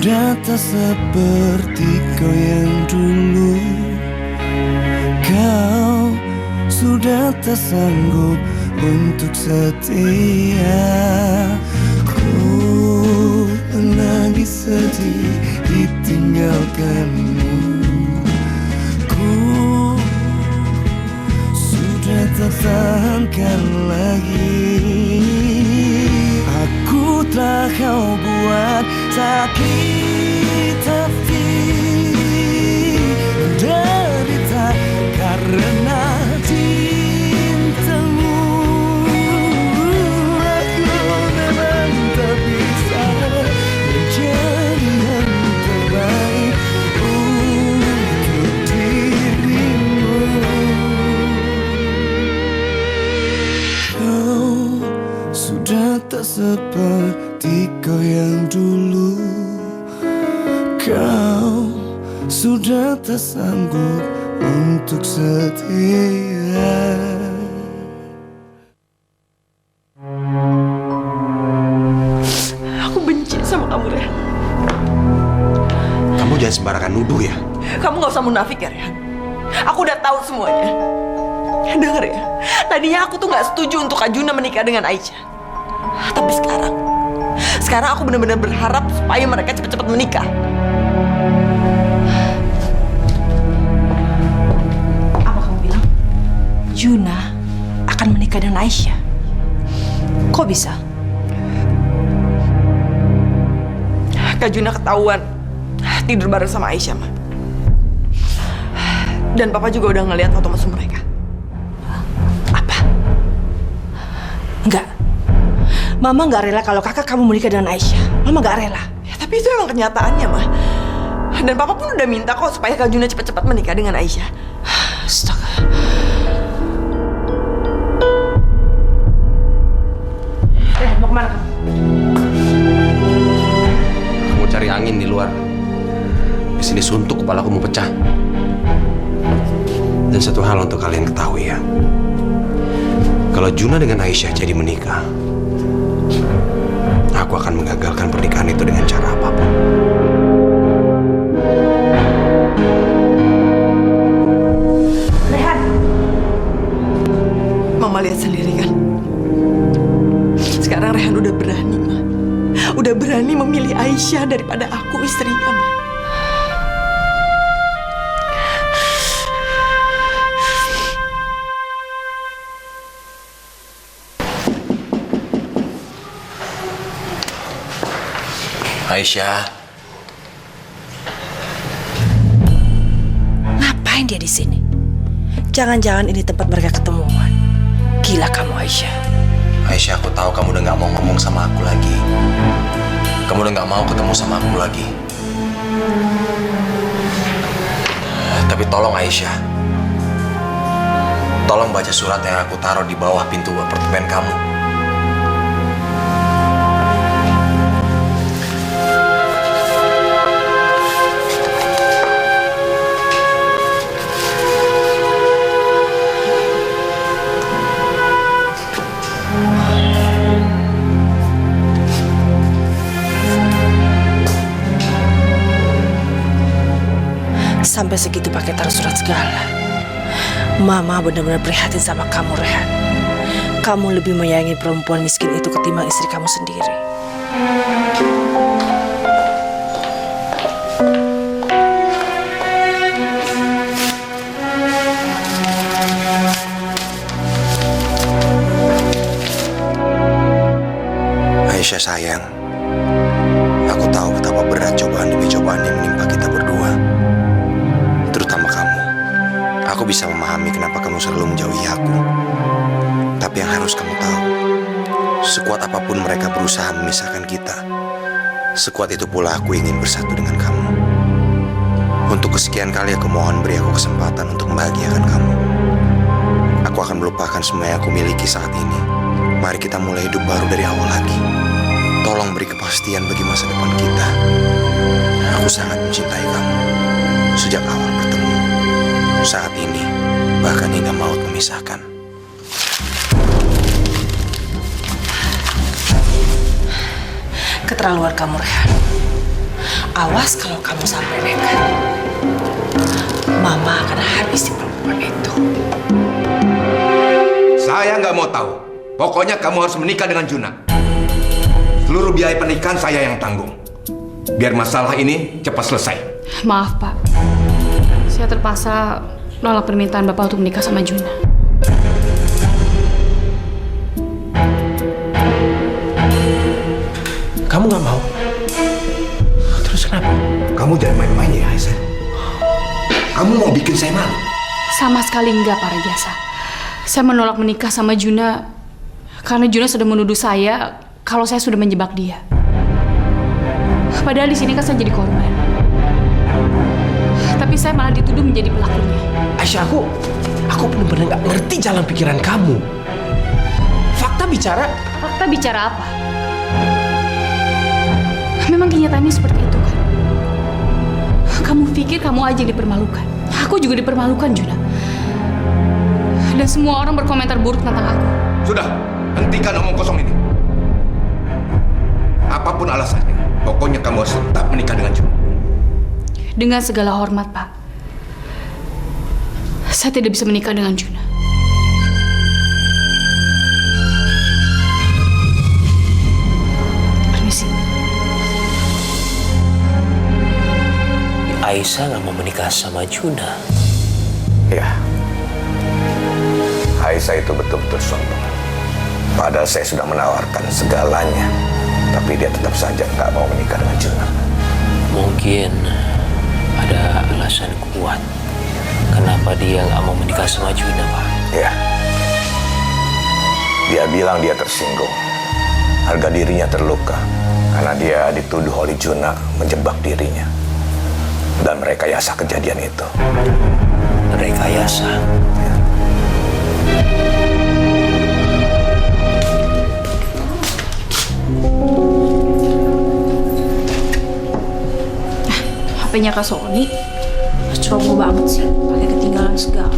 Sudah tak seperti kau yang dulu. Kau sudah tak sanggup untuk setia. Ku lagi sedih ditinggalkanmu. Ku sudah tak tahankan lagi. Aku telah kau buat sakit hati, derita karena cintamu. Aku memang tak bisa menjadi yang terbaik untuk dirimu. Kau sudah tak seperti kau yang dulu. Kau sudah tak sanggup untuk setia. Aku benci sama kamu, Rehan. Kamu jangan sembarangan nuduh ya. Kamu gak usah munafik ya, Rehan. Aku udah tahu semuanya. Dengar ya, tadinya aku tuh gak setuju untuk Kak Juna menikah dengan Aisyah. Tapi sekarang aku benar-benar berharap supaya mereka cepat-cepat menikah. Apa kamu bilang? Juna akan menikah dengan Aisyah? Kok bisa? Kak Juna ketahuan tidur bareng sama Aisyah, Ma. Dan Papa juga udah ngeliat foto mesum mereka. Apa? Enggak. Mama nggak rela kalau kakak kamu menikah dengan Aisyah. Mama nggak rela. Ya, tapi itu emang kenyataannya, Ma. Dan Papa pun udah minta kok supaya Kak Juna cepat-cepat menikah dengan Aisyah. Astaga. Mau kemana kamu? Mau cari angin di luar. Di sini suntuk, kepalaku mau pecah. Dan satu hal untuk kalian ketahui ya. Kalau Juna dengan Aisyah jadi menikah, aku akan menggagalkan pernikahan itu dengan cara apapun. Rehan. Mama lihat sendiri kan. Sekarang Rehan udah berani, Ma. Udah berani memilih Aisyah daripada aku, istrinya, Ma. Aisyah. Ngapain dia di sini? Jangan-jangan ini tempat mereka ketemuan. Gila kamu, Aisyah. Aisyah, aku tahu kamu udah gak mau ngomong sama aku lagi. Kamu udah gak mau ketemu sama aku lagi. Tapi tolong Aisyah, tolong baca surat yang aku taruh di bawah pintu apartemen kamu. Sampai segitu pakai taruh surat segala. Mama benar-benar prihatin sama kamu, Rehan. Kamu lebih menyayangi perempuan miskin itu ketimbang istri kamu sendiri. Aisyah sayang, aku tahu betapa berat cobaan demi cobaan yang menimpa kita berdua. Terutama kamu. Aku bisa memahami kenapa kamu selalu menjauhi aku. Tapi yang harus kamu tahu, sekuat apapun mereka berusaha memisahkan kita, sekuat itu pula aku ingin bersatu dengan kamu. Untuk kesekian kali aku mohon beri aku kesempatan untuk membahagiakan kamu. Aku akan melupakan semua yang aku miliki saat ini. Mari kita mulai hidup baru dari awal lagi. Tolong beri kepastian bagi masa depan kita. Aku sangat mencintai kamu. Sejak awal bertemu, saat ini, bahkan hingga maut memisahkan. Keterlaluan kamu, Rehan. Awas kalau kamu sampai nekat. Mama akan habisi perempuan itu. Saya nggak mau tahu. Pokoknya kamu harus menikah dengan Juna. Seluruh biaya pernikahan saya yang tanggung. Biar masalah ini cepat selesai. Maaf, Pak. Saya terpaksa nolak permintaan Bapak untuk menikah sama Juna. Kamu nggak mau? Terus kenapa? Kamu jangan main-main ya, Aisyah. Kamu mau bikin saya malu? Sama sekali enggak, Pak Rajasa. Saya menolak menikah sama Juna karena Juna sudah menuduh saya kalau saya sudah menjebak dia. Padahal di sini kan saya jadi korban. Tapi saya malah dituduh menjadi pelakunya. Aisyah, aku benar-benar nggak ngerti jalan pikiran kamu. Fakta bicara. Fakta bicara apa? Memang kenyataannya seperti itu kan? Kamu pikir kamu aja yang dipermalukan? Aku juga dipermalukan, Juna. Dan semua orang berkomentar buruk tentang aku. Sudah, hentikan omong kosong ini. Apapun alasannya, pokoknya kamu harus tetap menikah dengan Juna. Dengan segala hormat, Pak. Saya tidak bisa menikah dengan Juna. Permisi. Aisyah nggak mau menikah sama Juna. Ya, Aisyah itu betul-betul sombong. Padahal saya sudah menawarkan segalanya, tapi dia tetap saja nggak mau menikah dengan Juna. Mungkin ada alasan kuat kenapa dia nggak mau menikah sama Juna, Pak. Ya, dia bilang dia tersinggung. Harga dirinya terluka karena dia dituduh oleh Juna menjebak dirinya. Dan merekayasa kejadian itu. Rekayasa? Ya. HP-nya Kak Sony ceroboh banget sih, pakai ketinggalan segala.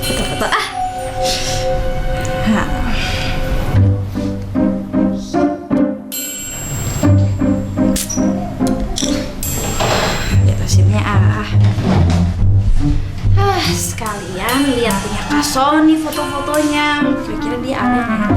Betul-betul lihat hasilnya sekalian lihat punya Kak Sony foto-fotonya. Kira-kira dia ada nggak?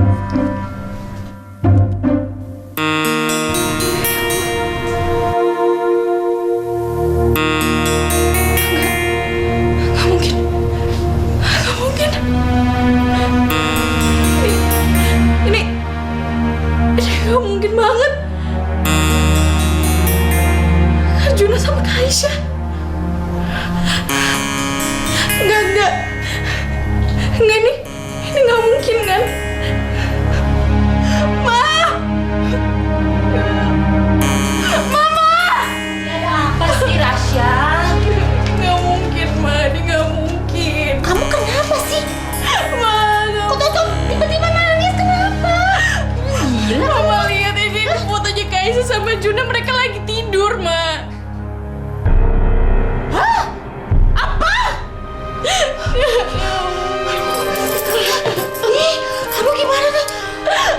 Enggak, ini nggak mungkin kan? Mama! Ada apa sih, Rasya? Nggak mungkin, Ma, ini nggak mungkin. Kamu kenapa sih? Ma, Kok tuh tiba-tiba nangis, kenapa? Gila. Mama lihat ini fotonya Kaisa sama Juna, mereka lagi tidur, Ma. Hah? Apa? Ih, kamu gimana nih?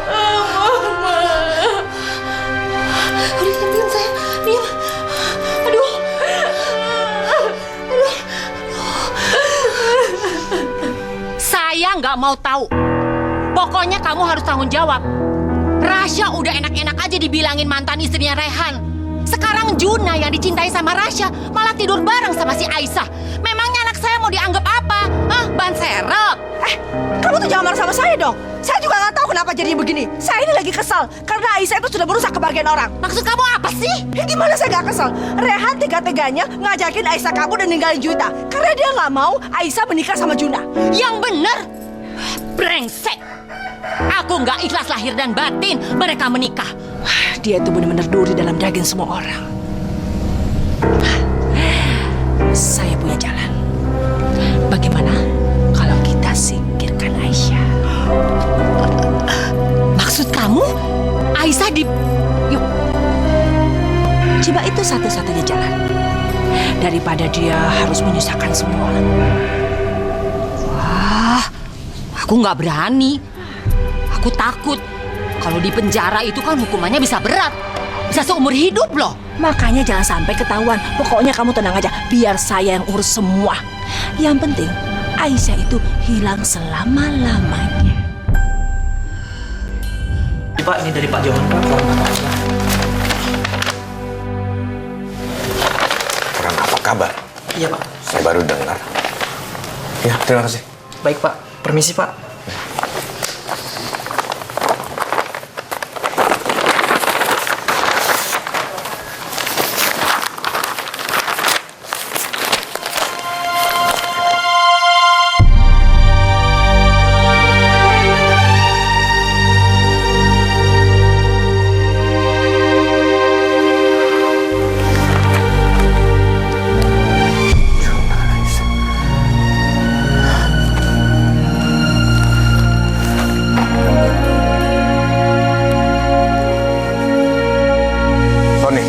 Mama. Udah diam sayang, diam. Aduh. Saya nggak mau tahu. Pokoknya kamu harus tanggung jawab. Rasya udah enak-enak aja dibilangin mantan istrinya Rehan. Sekarang Juna yang dicintai sama Rasya malah tidur bareng sama si Aisyah. Memangnya anak saya mau dianggap apa? Hah, ban serep? Kamu tuh jangan marah sama saya dong. Saya juga nggak tahu kenapa jadinya begini. Saya ini lagi kesal karena Aisyah itu sudah merusak kebahagiaan orang. Maksud kamu apa sih? Ya gimana saya nggak kesal? Rehan tega-teganya ngajakin Aisyah kabur dan ninggalin Juwita karena dia nggak mau Aisyah menikah sama Juna. Yang bener, brengsek. Aku nggak ikhlas lahir dan batin mereka menikah. Dia itu benar-benar duri dalam daging semua orang. Saya punya jalan. Bagaimana kalau kita singkirkan Aisyah? Maksud kamu, Aisyah Yuk. Coba itu satu-satunya jalan. Daripada dia harus menyusahkan semua. Wah, aku nggak berani. Aku takut. Kalau di penjara itu kan hukumannya bisa berat. Bisa seumur hidup loh. Makanya jangan sampai ketahuan. Pokoknya kamu tenang aja, biar saya yang urus semua. Yang penting, Aisyah itu hilang selama-lamanya. Pak, ini dari Pak Johan. Kurang apa kabar? Iya, Pak. Saya baru dengar. Ya, terima kasih. Baik, Pak. Permisi, Pak. Tony,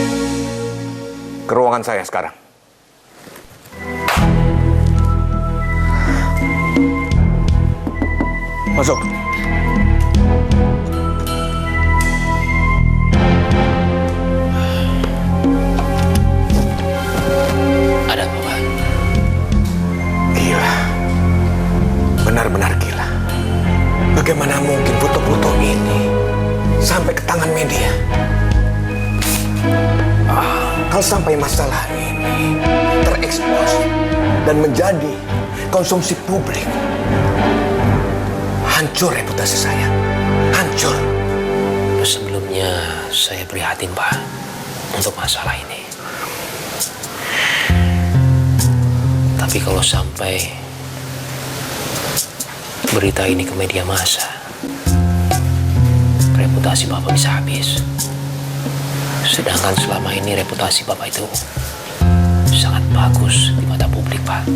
ke ruangan saya sekarang. Masuk. Ada apa, Pak? Gila. Benar-benar gila. Bagaimana mungkin foto-foto ini sampai ke tangan media? Kalau sampai masalah ini terekspos dan menjadi konsumsi publik, hancur reputasi saya. Hancur. Sebelumnya saya prihatin, Pak, untuk masalah ini. Tapi kalau sampai berita ini ke media massa, reputasi Bapak bisa habis. Sedangkan selama ini reputasi Bapak itu sangat bagus di mata publik, Pak.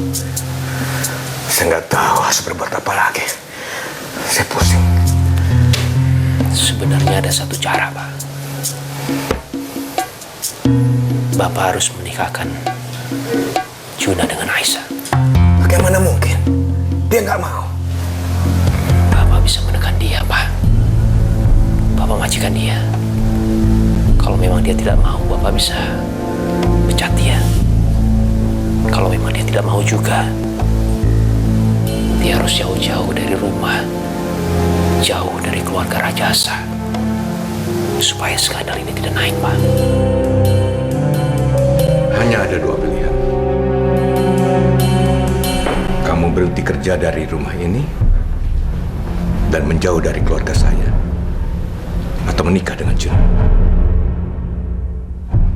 Saya nggak tahu harus berbuat apa lagi. Saya pusing. Sebenarnya ada satu cara, Pak. Bapak harus menikahkan Juna dengan Aisyah. Bagaimana mungkin? Dia nggak mau. Bapak bisa menekan dia, Pak. Bapak majikan dia. Kalau memang dia tidak mau, Bapak bisa pecat dia. Kalau memang dia tidak mau juga, dia harus jauh-jauh dari rumah, jauh dari keluarga Rajasa, supaya skandal ini tidak naik, Pak. Hanya ada dua pilihan. Kamu berhenti kerja dari rumah ini dan menjauh dari keluarga saya, atau menikah dengan Jun.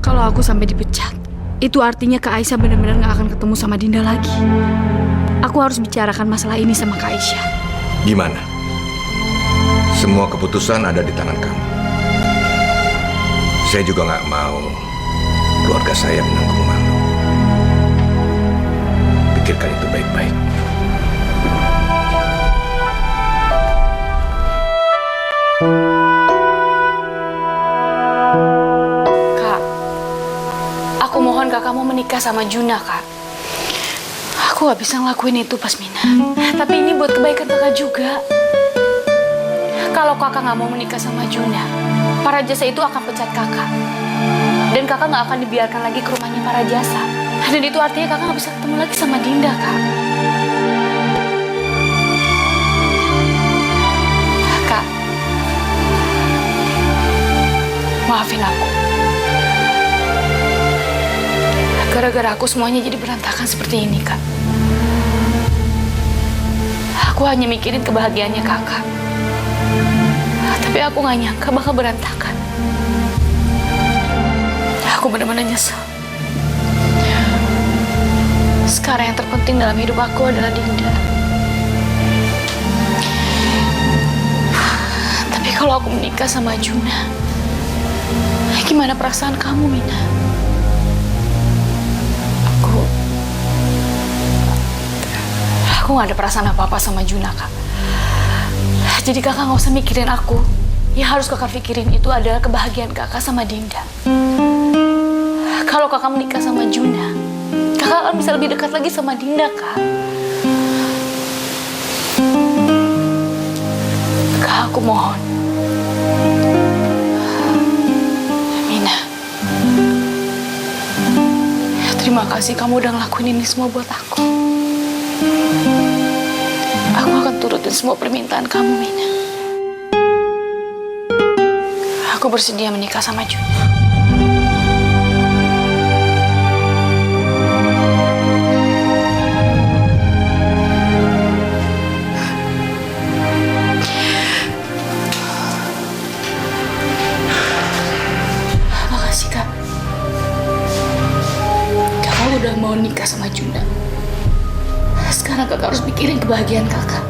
Kalau aku sampai dipecat, itu artinya Kak Aisyah benar-benar gak akan ketemu sama Dinda lagi. Aku harus bicarakan masalah ini sama Kak Aisyah. Gimana? Semua keputusan ada di tangan kamu. Saya juga nggak mau keluarga saya menanggung malu. Pikirkan itu baik-baik. Aku mohon kakak mau menikah sama Juna, Kak. Aku gak bisa ngelakuin itu, Pasmina. Tapi ini buat kebaikan kakak juga. Kalau kakak gak mau menikah sama Juna, para jasa itu akan pecat kakak. Dan kakak gak akan dibiarkan lagi ke rumahnya para jasa. Dan itu artinya kakak gak bisa ketemu lagi sama Dinda, Kak. Kak, maafin aku. Gara-gara aku semuanya jadi berantakan seperti ini, Kak. Aku hanya mikirin kebahagiaannya kakak. Tapi aku gak nyangka bakal berantakan. Aku benar-benar nyesel. Sekarang yang terpenting dalam hidup aku adalah Dinda. Tapi kalau aku menikah sama Juna, gimana perasaan kamu, Mina? Aku gak ada perasaan apa-apa sama Juna, Kak. Jadi kakak gak usah mikirin aku. Yang harus kakak pikirin itu adalah kebahagiaan kakak sama Dinda. Kalau kakak menikah sama Juna, kakak akan bisa lebih dekat lagi sama Dinda, Kak. Kak, aku mohon. Mina. kasih kamu udah ngelakuin ini semua buat aku. Aku akan turutin semua permintaan kamu, Mina. Aku bersedia menikah sama Juna. Makasih, Kak. Kakak udah mau nikah sama Juna. Sekarang kakak harus pikirin kebahagiaan kakak.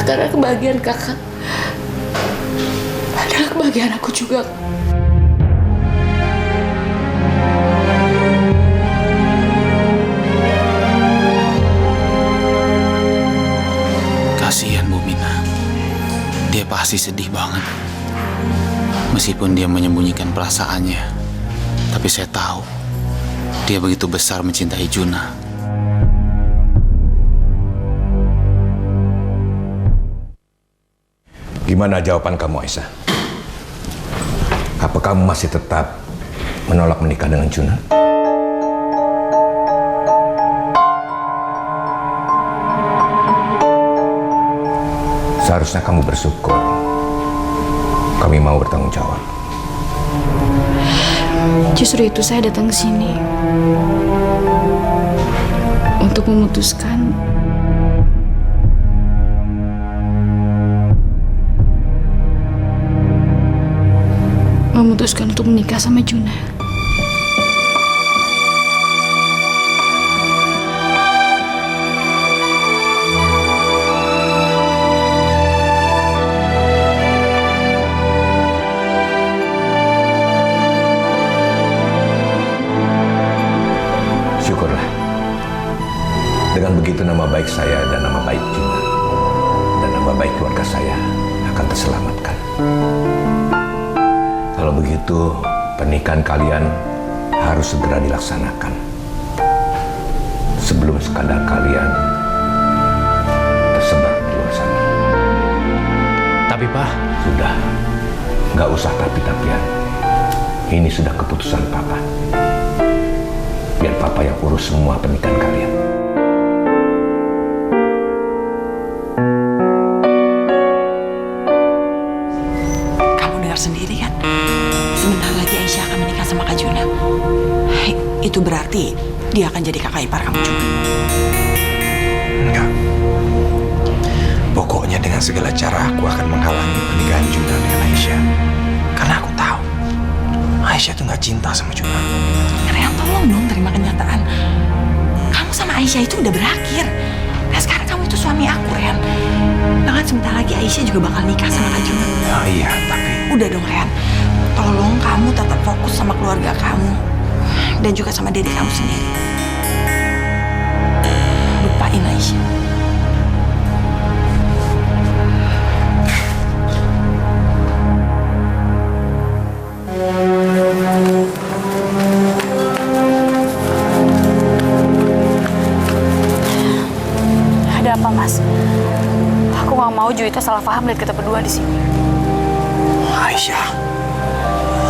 Karena kebahagiaan kakak adalah kebahagiaan aku juga. Kasihan Bu Mina. Dia pasti sedih banget. Meskipun dia menyembunyikan perasaannya, tapi saya tahu dia begitu besar mencintai Juna. Gimana jawaban kamu, Aisyah? Apa kamu masih tetap menolak menikah dengan Juna? Seharusnya kamu bersyukur. Kami mau bertanggung jawab. Justru itu saya datang ke sini untuk memutuskan untuk menikah sama Juna. Syukurlah. Dengan begitu nama baik saya dan nama baik Juna dan nama baik keluarga saya akan terselamatkan. Kalau begitu, pernikahan kalian harus segera dilaksanakan. Sebelum skandal kalian tersebar di luar sana. Tapi Pak, Sudah, nggak usah tapi-tapian. Ini sudah keputusan Papa. Biar Papa yang urus semua pernikahan kalian. Sendiri kan, sebentar lagi Aisyah akan menikah sama Kak Juna. Itu berarti dia akan jadi kakak ipar kamu juga. Enggak. Pokoknya dengan segala cara aku akan menghalangi pernikahan Juna dengan Aisyah. Karena aku tahu Aisyah tuh nggak cinta sama Juna. Rehan, tolong dong terima kenyataan. Kamu sama Aisyah itu udah berakhir. Nah sekarang kamu itu suami aku, Rehan. Bahkan sebentar lagi Aisyah juga bakal nikah sama Kak Juna. Oh iya, tapi Udah dong, Rehan. Tolong kamu tetap fokus sama keluarga kamu. Dan juga sama diri kamu sendiri. Lupain Aisyah. Ada apa, Mas? Aku nggak mau Juwita salah paham lihat kita berdua di sini. Aisyah,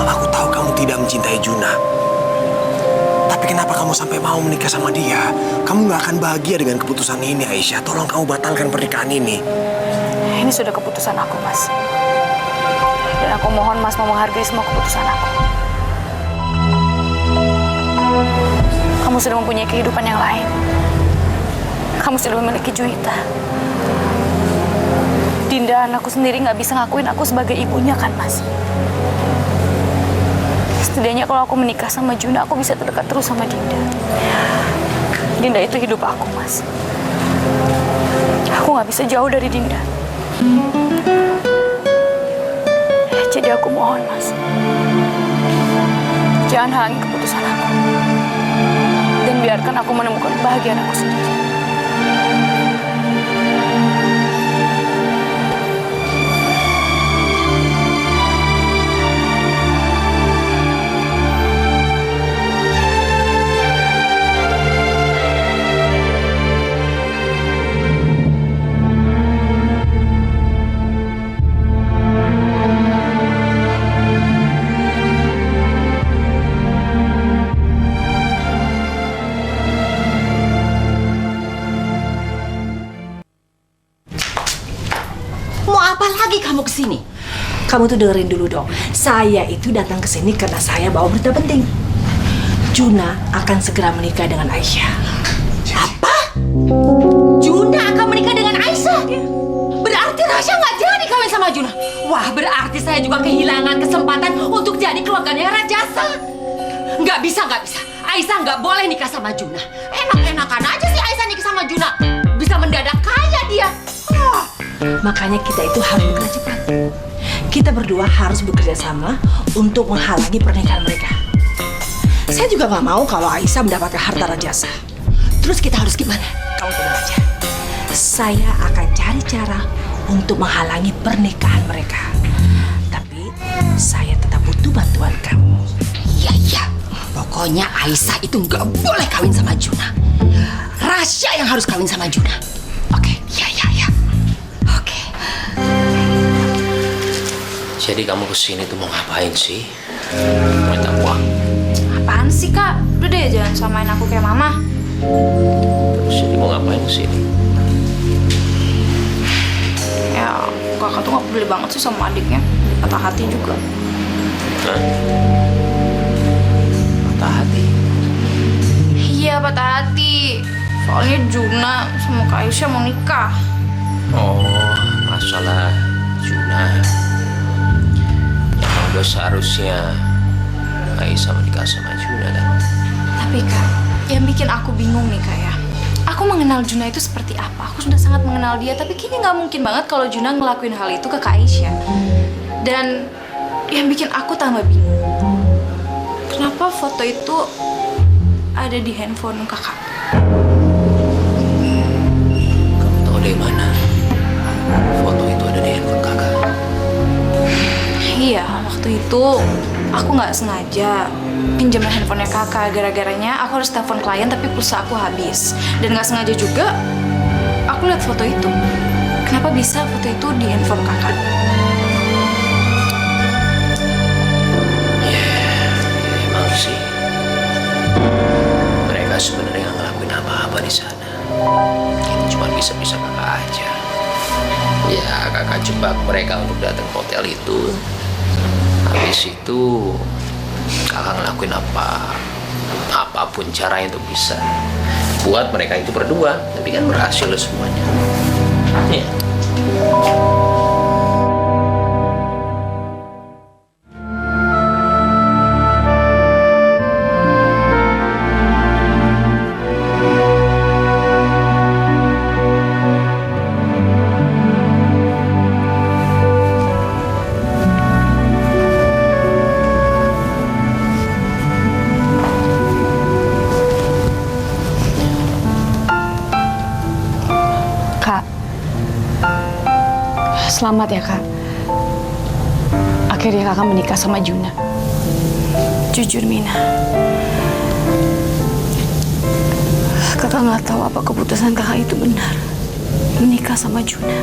aku tahu kamu tidak mencintai Juna. Tapi kenapa kamu sampai mau menikah sama dia? Kamu nggak akan bahagia dengan keputusan ini, Aisyah. Tolong kamu batalkan pernikahan ini. Ini sudah keputusan aku, Mas. Dan aku mohon Mas mau menghargai semua keputusan aku. Kamu sudah mempunyai kehidupan yang lain. Kamu sudah memiliki Juwita. Dinda, anakku sendiri nggak bisa ngakuin aku sebagai ibunya kan, Mas? Setidaknya kalau aku menikah sama Juna, aku bisa terdekat terus sama Dinda. Dinda itu hidup aku, Mas. Aku nggak bisa jauh dari Dinda. Jadi aku mohon, Mas, jangan halangi keputusan aku. Dan biarkan aku menemukan kebahagiaan aku sendiri. kamu tuh dengerin dulu dong. Saya itu datang ke sini karena saya bawa berita penting. Juna akan segera menikah dengan Aisyah. Apa? Juna akan menikah dengan Aisyah? Berarti Rasya nggak jadi kawin sama Juna. Wah, berarti saya juga kehilangan kesempatan untuk jadi keluarganya Rajasa. Nggak bisa. Aisyah nggak boleh nikah sama Juna. Enak-enakan aja sih Aisyah nikah sama Juna. Bisa mendadak kaya dia. Makanya kita itu harus bekerja cepat. Kita berdua harus bekerja sama untuk menghalangi pernikahan mereka. Saya juga nggak mau kalau Aisyah mendapatkan harta Rajasa. Terus kita harus gimana? Kamu tenang aja. Saya akan cari cara untuk menghalangi pernikahan mereka. Tapi saya tetap butuh bantuan kamu. Iya. Pokoknya Aisyah itu nggak boleh kawin sama Juna. Rasya yang harus kawin sama Juna. Oke, iya. Oke. Jadi kamu kesini tuh mau ngapain sih? Minta uang? Apaan sih, Kak? Udah deh, jangan samain aku kayak mama. Terus jadi mau ngapain kesini? Ya, kakak tuh gak peduli banget sih sama adiknya. Patah hati juga. Hah? Patah hati? Iya, patah hati. Soalnya Juna sama Kak Aisyah mau nikah. Oh, masalah Juna. Yang udah seharusnya Aisyah menikah sama Juna kan? Tapi Kak, yang bikin aku bingung nih Kak ya. Aku mengenal Juna itu seperti apa. Aku sudah sangat mengenal dia, tapi kayaknya nggak mungkin banget kalau Juna ngelakuin hal itu ke Kak Aisyah. Dan yang bikin aku tambah bingung, kenapa foto itu ada di handphone kakak? Kamu tahu dari mana foto itu ada di handphone kakak? Iya, waktu itu aku nggak sengaja pinjam handphonenya kakak. Gara-garanya aku harus telepon klien tapi pulsa aku habis. Dan nggak sengaja juga aku lihat foto itu. Kenapa bisa foto itu di handphone kakak? Ya, emang sih. Mereka sebenarnya nggak ngelakuin apa-apa di sana. Ini cuma bisa-bisa kakak aja. Ya, kakak jebak mereka untuk datang ke hotel itu. Habis itu kakak ngelakuin apapun caranya untuk bisa buat mereka itu berdua, tapi kan berhasil semuanya. Ya. Selamat ya Kak. Akhirnya kakak menikah sama Juna. Jujur Mina, kakak nggak tahu apa keputusan kakak itu benar, menikah sama Juna.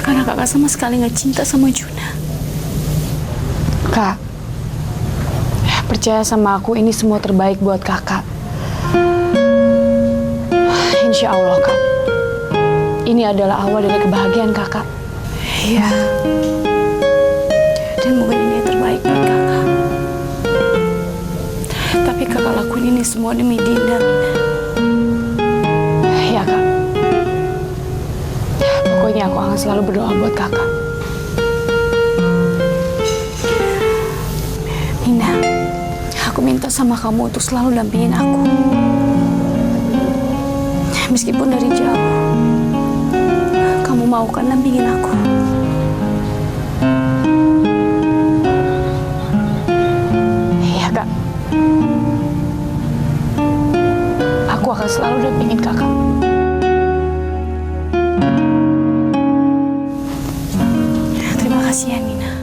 Karena kakak sama sekali nggak cinta sama Juna. Kak, percaya sama aku, ini semua terbaik buat kakak. Insya Allah Kak. Ini adalah awal dari kebahagiaan kakak. Iya. Dan mungkin ini yang terbaik buat kakak. Tapi kakak lakuin ini semua demi Dinda, Mina. Iya Kak. Pokoknya aku akan selalu berdoa buat kakak. Mina, aku minta sama kamu untuk selalu dampingin aku. Meskipun dari jauh. Kamu mau kan dampingin aku? Iya Kak. Aku akan selalu dampingin kakak. Terima kasih ya Mina.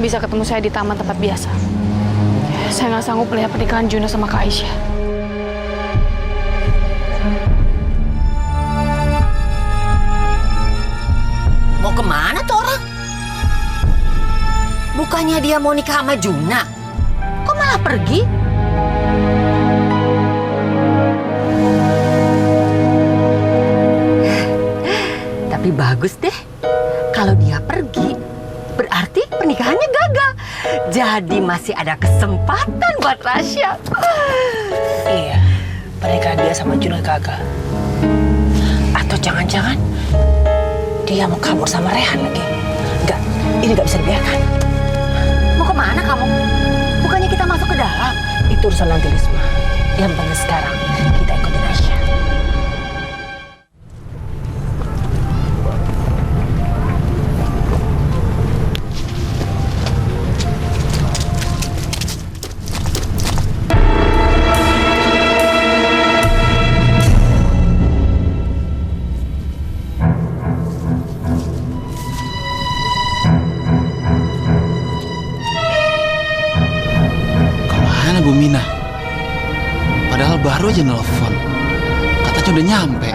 bisa ketemu saya di taman tempat biasa. Saya nggak sanggup melihat pernikahan Juna sama Kak Aisyah. Mau kemana tuh orang? Bukannya dia mau nikah sama Juna? Kok malah pergi? Tapi bagus deh. Kalau dia pergi, berarti pernikahannya gagal. Jadi masih ada kesempatan buat Rasya. Iya, pernikahan dia sama Juna gagal. Atau jangan-jangan dia mau kabur sama Rehan lagi. Enggak, ini nggak bisa dibiarkan. Mau kemana kamu? Bukannya kita masuk ke dalam? Itu urusan nanti, Risma. Yang penting sekarang kita ikutin Aisyah. Kemana Bu Mina? Padahal baru aja nelfon. Katanya udah nyampe.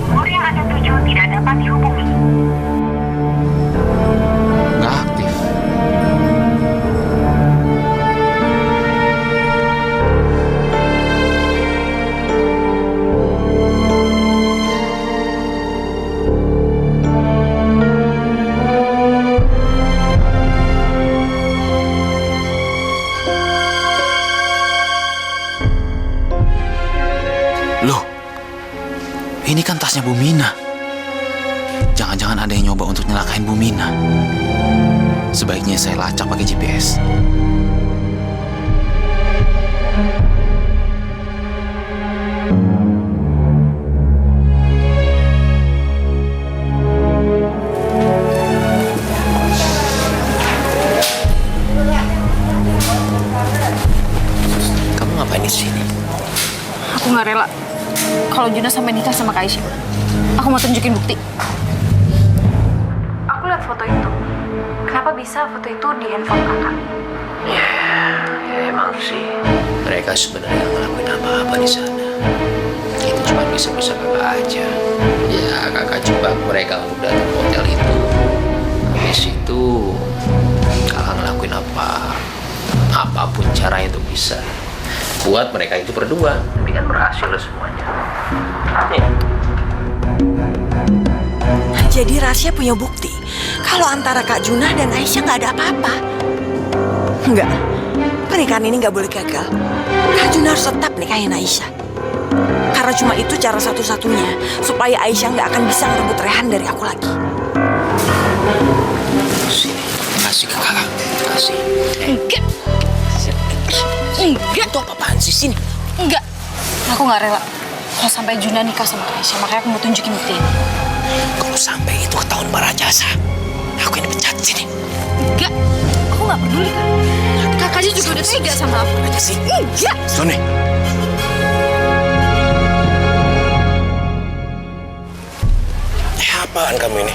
Nomor yang Anda tuju tidak dapat dihubungi. Nggak aktif. Loh, ini kan tasnya Bu Mina. Jangan-jangan ada yang nyoba untuk nyelakain Bu Mina. Sebaiknya saya lacak pakai GPS. Kamu ngapain di sini? Aku nggak rela kalau Juna sampai nikah sama Kak Aisyah. Aku mau tunjukin bukti. Aku lihat foto itu. Kenapa bisa foto itu di handphone kakak? Ya emang sih. Mereka sebenarnya ngelakuin apa-apa di sana. Itu cuma bisa-bisa kakak aja. Ya kakak coba mereka untuk datang ke hotel itu. Habis itu kakak ngelakuin apapun caranya untuk bisa buat mereka itu berdua. Tapi kan berhasil loh semuanya. Nih. Jadi Rasya punya bukti kalau antara Kak Juna dan Aisyah nggak ada apa-apa. Enggak, pernikahan ini nggak boleh gagal. Kak Juna harus tetap nikahin Aisyah. Karena cuma itu cara satu-satunya supaya Aisyah nggak akan bisa ngerebut Rehan dari aku lagi. Sini, kasih ke kakak. Kasih. Enggak. Enggak. Itu apa-apaan sih? Sini. Enggak. Aku nggak rela kalau sampai Juna nikah sama Kak Aisyah. Makanya aku mau tunjukin bukti ini. Kalau sampai itu ketahuan para jasa, aku ini pecat sini. Enggak. Aku nggak peduli kan. Kakaknya juga udah tega sama aku. Aja sih. Enggak. Sony, apaan kamu ini?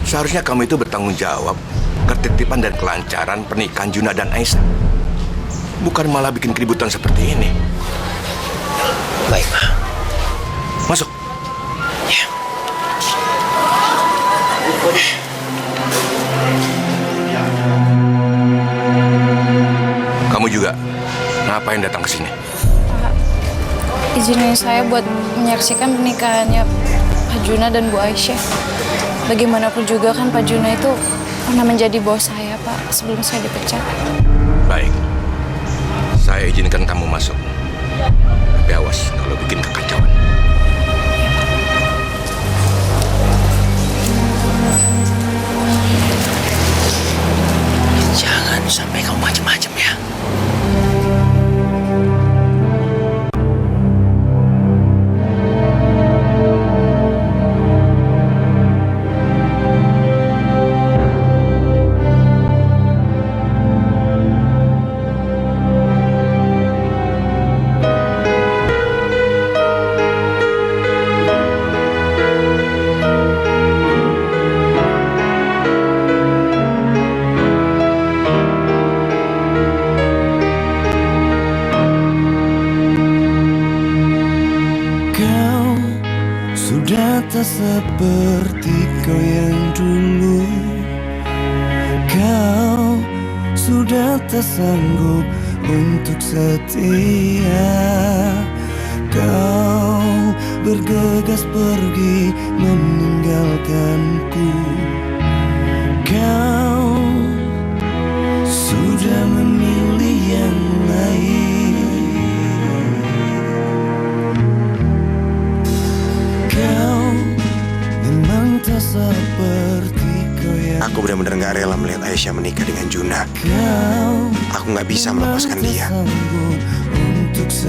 Seharusnya kamu itu bertanggung jawab ketertiban dan kelancaran pernikahan Juna dan Aisyah. Bukan malah bikin keributan seperti ini. Baik, Ma. Masuk. Ya. Kamu juga ngapain datang ke sini? Izinin saya buat menyaksikan pernikahannya Pak Juna dan Bu Aisyah. Bagaimanapun juga kan Pak Juna itu pernah menjadi bos saya, Pak, sebelum saya dipecat. Baik. Saya izinkan kamu masuk. Tapi awas kalau bikin kekacauan. Jangan sampai kamu macam-macam ya. tak sanggup untuk setia. Kau bergegas pergi meninggalkanku. Kau sudah memilih yang lain. Kau memang tak seperti kau yang... Aku benar-benar gak rela melihat Aisyah menikah dengan Juna. Aku gak bisa melepaskan dia.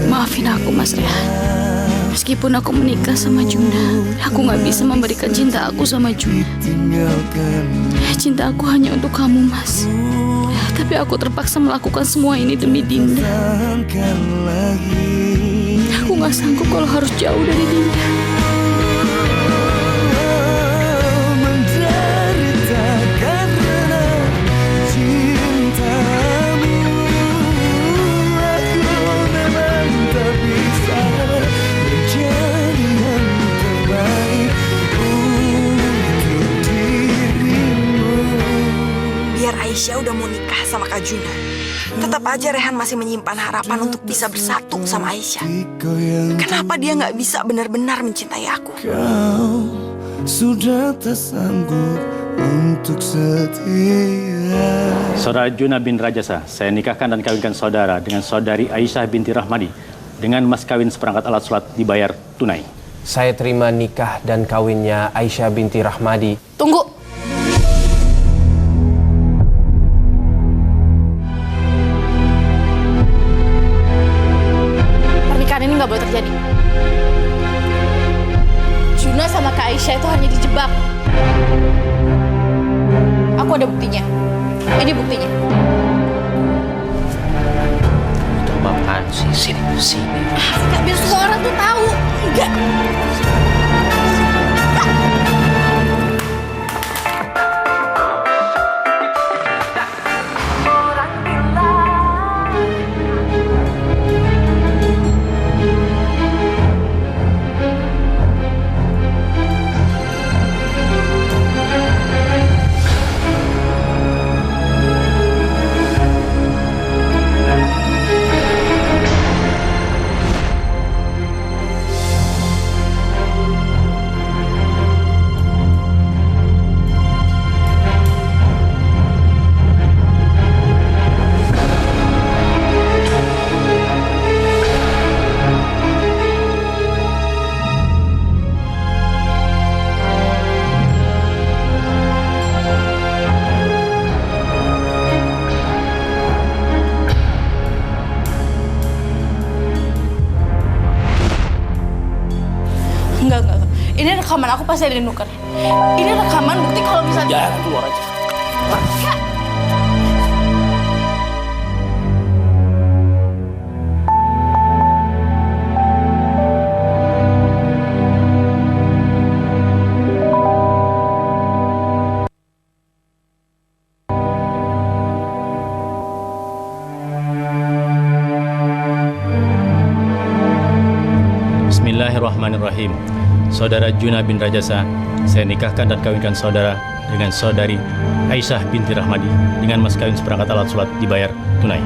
Maafin aku, Mas Rehan. Meskipun aku menikah sama Juna, aku gak bisa memberikan cinta aku sama Juna. Cinta aku hanya untuk kamu, Mas. Tapi aku terpaksa melakukan semua ini demi Dinda. Aku gak sanggup kalau harus jauh dari Dinda. Aisyah udah mau nikah sama Kak Juna, tetap aja Rehan masih menyimpan harapan untuk bisa bersatu sama Aisyah. Kenapa dia nggak bisa benar-benar mencintai aku? Kau sudah tak sanggup untuk setia. Saudara Juna bin Rajasa, saya nikahkan dan kawinkan saudara dengan saudari Aisyah binti Rahmadi dengan mas kawin seperangkat alat sholat dibayar tunai. Saya terima nikah dan kawinnya Aisyah binti Rahmadi. Tunggu. Ini nggak boleh terjadi. Juna sama Kak Aisyah itu hanya dijebak. Aku ada buktinya. Ini buktinya. Itu apaan sih? Sini. Nggak biar semua orang tuh tahu. Enggak. Enggak. Ini rekaman aku pasti ada di nuker. Ini rekaman bukti kalau misalnya... Jangan keluar aja. Kak. Bismillahirrahmanirrahim. Saudara Juna bin Rajasa, saya nikahkan dan kawinkan saudara dengan saudari Aisyah binti Rahmadi dengan mas kawin seperangkat alat sholat dibayar tunai.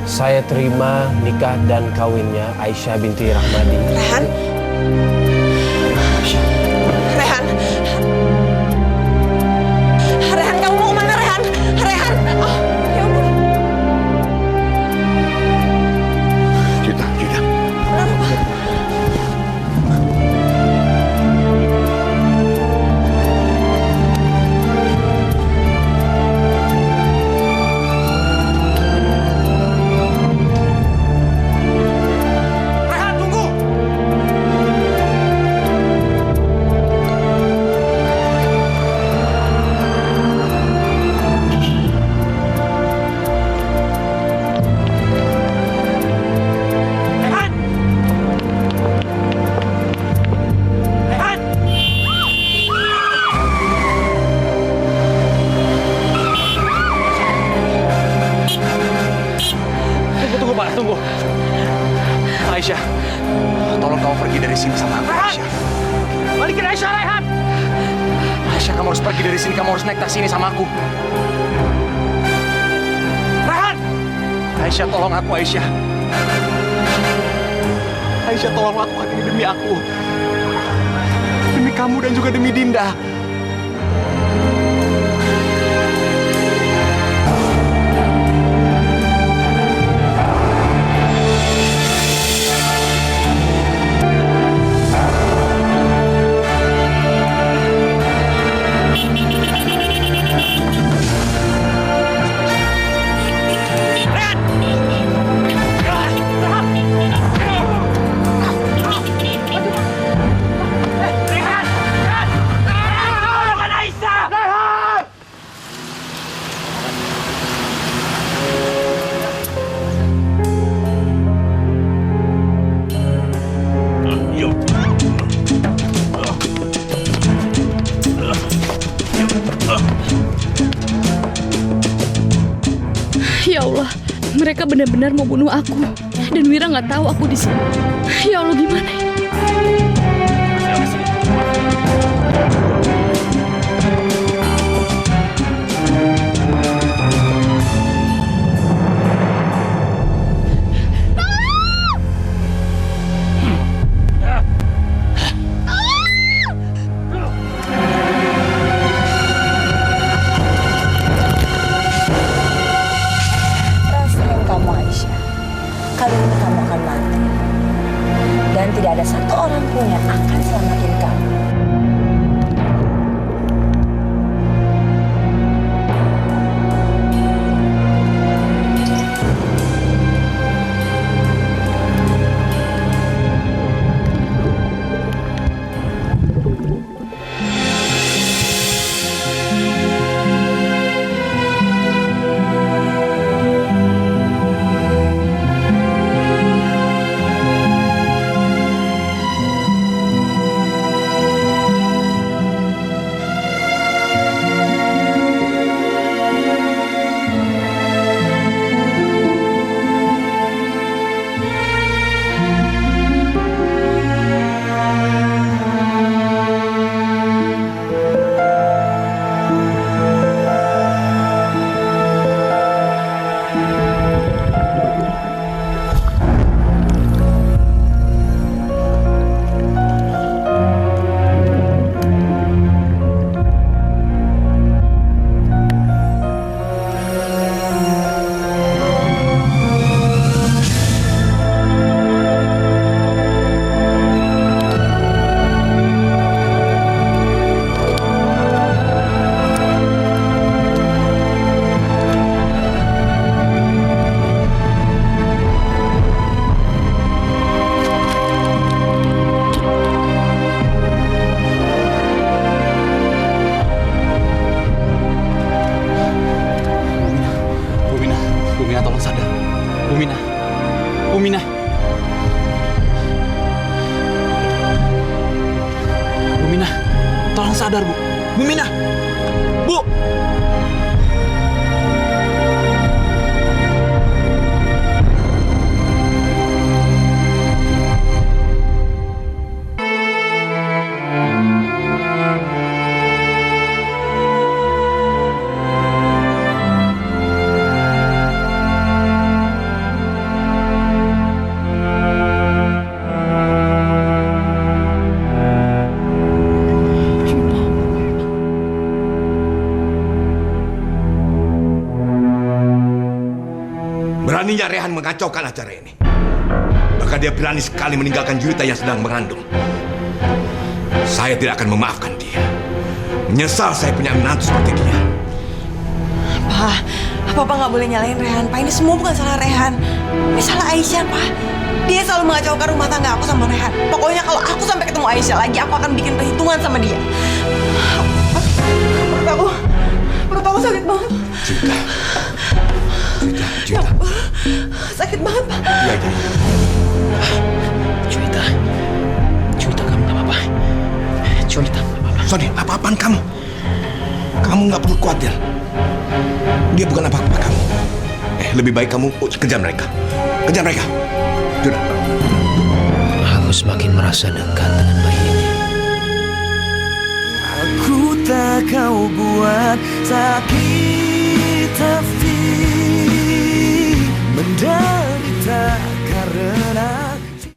Saya terima nikah dan kawinnya Aisyah binti Rahmadi. Rehan? Rehan? Rehan, kamu mau kemana, Rehan? Rehan! Oh, ya ampun. Juta. Kenapa? Tunggu. Aisyah, tolong kamu pergi dari sini sama aku, Aisyah. Balikin Aisyah, Rehan! Aisyah, kamu harus pergi dari sini. Kamu harus naik taksi ini sama aku. Rehan! Aisyah, tolong aku, Aisyah. Aisyah, tolong lakukan ini demi aku. Demi kamu dan juga demi Dinda. Ya Allah, mereka benar-benar mau bunuh aku. Dan Wira nggak tahu aku di sini. Ya Allah, gimana ya? Kali ini kamu akan mati. Dan tidak ada satu orang pun yang akan selamatin kamu. Tolong sadar, Bu. Bu Minah. Bu. Beraninya Rehan mengacaukan acara ini. Bahkan dia berani sekali meninggalkan Juwita yang sedang mengandung. Saya tidak akan memaafkan dia. Menyesal saya punya menantu seperti dia. Pak, Papa nggak boleh nyalain Rehan. Pak, ini semua bukan salah Rehan. Ini salah Aisyah, Pak. Dia selalu mengacaukan rumah tangga aku sama Rehan. Pokoknya kalau aku sampai ketemu Aisyah lagi, aku akan bikin perhitungan sama dia. Perut aku sakit banget. Juwita. Ya, sakit banget, Pak. Iya. Juwita, kamu nggak apa-apa. Juwita, nggak apa-apa. Sony, apa-apaan kamu? Kamu nggak perlu khawatir. Dia bukan apa-apa kamu. Lebih baik kamu kejar mereka. Kejar mereka. Juwita. Aku semakin merasa dekat dengan bayi ini. Aku tak kau buat sakit.